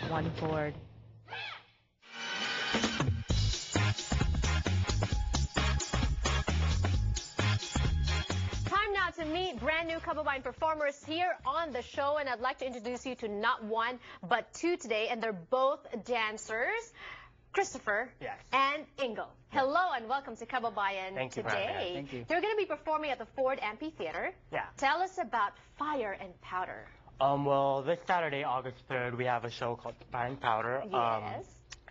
one chord. Time now to meet brand new Kababayan performers here on the show, and I'd like to introduce you to not one but two today, and they're both dancers. Christopher and Ingle. Hello and welcome to Kababayan today. Thank you. You're going to be performing at the Ford Amphitheater. Yeah. Tell us about Fire and Powder. Well, this Saturday, August 3rd, we have a show called Fire and Powder. Yes.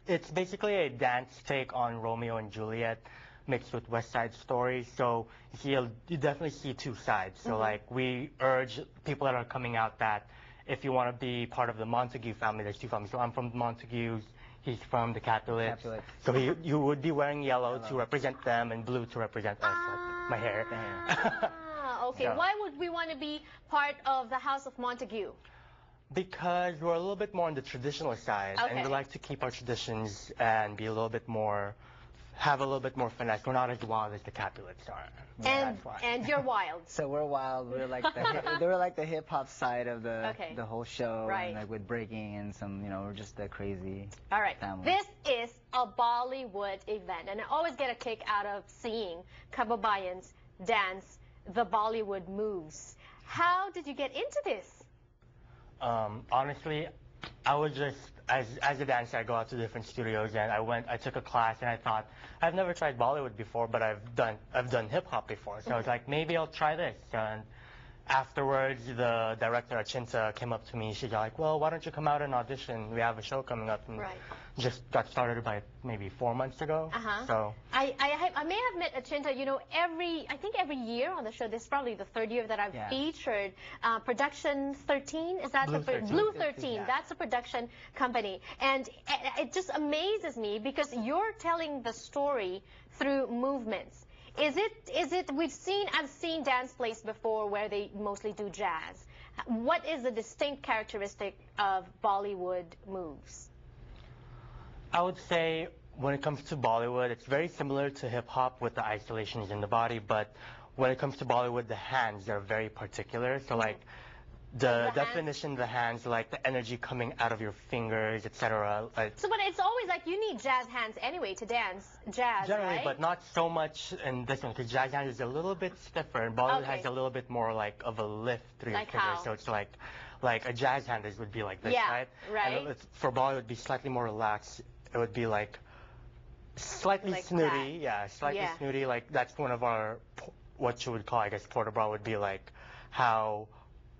It's basically a dance take on Romeo and Juliet mixed with West Side Story. So you definitely see two sides. So like we urge people that are coming out that if you want to be part of the Montague family, there's two families. So I'm from the Montagues. He's from the Capulets. So you would be wearing yellow to represent them and blue to represent us, like my hair. Okay. So, why would we want to be part of the House of Montague? Because we're a little bit more on the traditional side, and we like to keep our traditions and be a little bit more, have a little bit more finesse. We're not as wild as the Capulets are. And you're wild. So we're wild. We're like the hip hop side of the whole show, and like with breaking and some, we're just the crazy. All right. Family. This is a Bollywood event, and I always get a kick out of seeing Kababayans dance the Bollywood moves. How did you get into this? Honestly, I was just, as a dancer, I go out to different studios, and I took a class, and I thought, I've never tried Bollywood before, but I've done hip hop before, so I was like, maybe I'll try this. And afterwards, the director, Achinta, came up to me. She's like, well, why don't you come out and audition? We have a show coming up. And just got started by maybe 4 months ago. So I may have met Achinta, I think every year on the show. This is probably the third year that I've featured Production 13. Is that Blue 13? That's a production company, and it just amazes me because you're telling the story through movements. Is it? I've seen dance plays before where they mostly do jazz. What is the distinct characteristic of Bollywood moves? I would say when it comes to Bollywood, it's very similar to hip hop with the isolations in the body, but when it comes to Bollywood, the hands are very particular. So like the definition of the hands, like the energy coming out of your fingers, etc. But it's always like you need jazz hands anyway to dance jazz, generally, right? but not so much in this one, because jazz hands is a little bit stiffer, and Bollywood has a little bit more like of a lift through your fingers. So it's like a jazz hand would be like this, right? And for Bollywood, it would be slightly more relaxed. It would be like slightly snooty, slightly snooty. Like that's one of our, what you would call, I guess, portable would be like how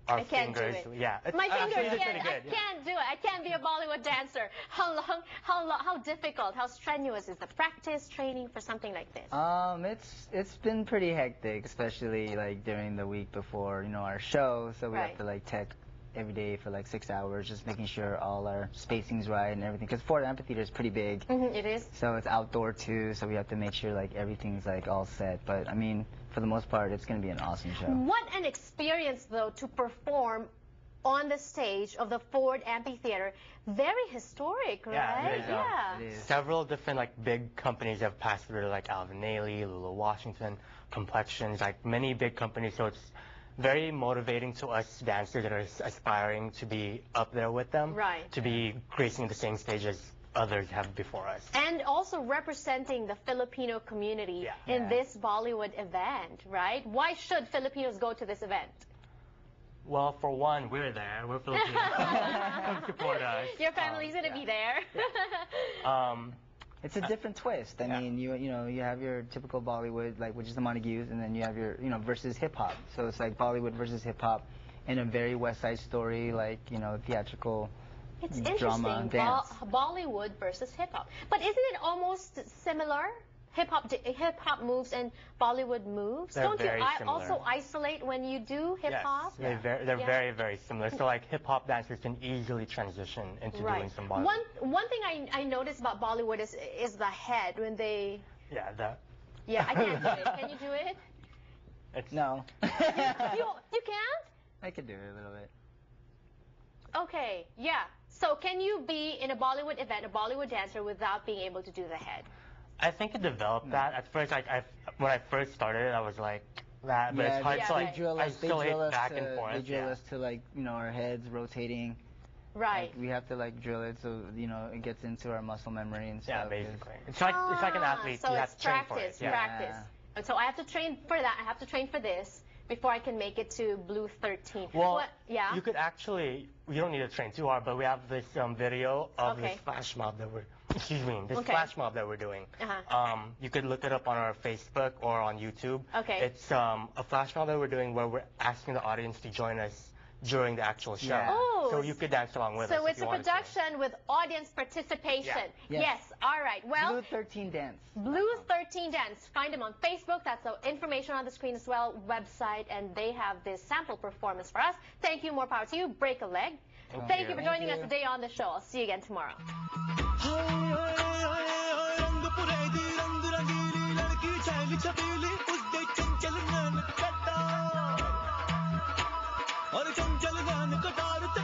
our fingers. My fingers, I can't do it. I can't be a Bollywood dancer. How difficult, how strenuous is the practice, training for something like this? It's been pretty hectic, especially like during the week before, our show. So we have to like tech every day for like 6 hours, just making sure all our spacing's right and everything. Because Ford Amphitheater is pretty big. It is. So it's outdoor too, so we have to make sure like everything's like all set. But I mean, for the most part, it's going to be an awesome show. What an experience though to perform on the stage of the Ford Amphitheater. Very historic, right? It is. Several different like big companies have passed through, like Alvin Ailey, Lulu Washington, Complexions, like many big companies. So it's very motivating to us dancers that are aspiring to be up there with them, to be gracing the same stage as others have before us. And also representing the Filipino community in this Bollywood event, right? Why should Filipinos go to this event? Well, for one, we're there. We're Filipinos. Come support us. Your family's going to be there. It's a different twist. I mean, you have your typical Bollywood, like which is the Montagues, and then you have your versus hip hop. So it's like Bollywood versus hip hop in a very West Side Story, like theatrical. It's drama, interesting, dance. Bollywood versus hip hop. But isn't it almost similar? Hip hop moves and Bollywood moves. Don't you also isolate when you do hip hop? Yes, they're very, very similar. So like hip hop dancers can easily transition into doing some Bollywood. One thing I noticed about Bollywood is the head when they. Yeah, that. Yeah, I can't do it. Can you do it? No. You can't? I could do it a little bit. Okay, yeah. So can you be in a Bollywood event, a Bollywood dancer, without being able to do the head? I think it developed that. At first, when I first started, I was like that, but it's hard to like isolate back and forth. They drill us to like our heads rotating. Right. Like, we have to like drill it so it gets into our muscle memory and stuff. Yeah, basically. It's like an athlete. So you it's have to train practice, for it. practice. So I have to train for that. I have to train for this before I can make it to Blue 13. Well, you could actually, you don't need to train too hard, but we have this video of this flash mob that flash mob that we're doing. You could look it up on our Facebook or on YouTube. It's a flash mob that we're doing where we're asking the audience to join us during the actual show. Yeah. Oh, so you could dance along with us. So it's a production with audience participation. Yeah. Yes. All right. Well, Blue 13 Dance. Blue 13 Dance. Find them on Facebook. That's the information on the screen as well. Website, and they have this sample performance for us. Thank you. More power to you. Break a leg. Thank you for joining us today on the show. I'll see you again tomorrow. और चंचल गान कटार ते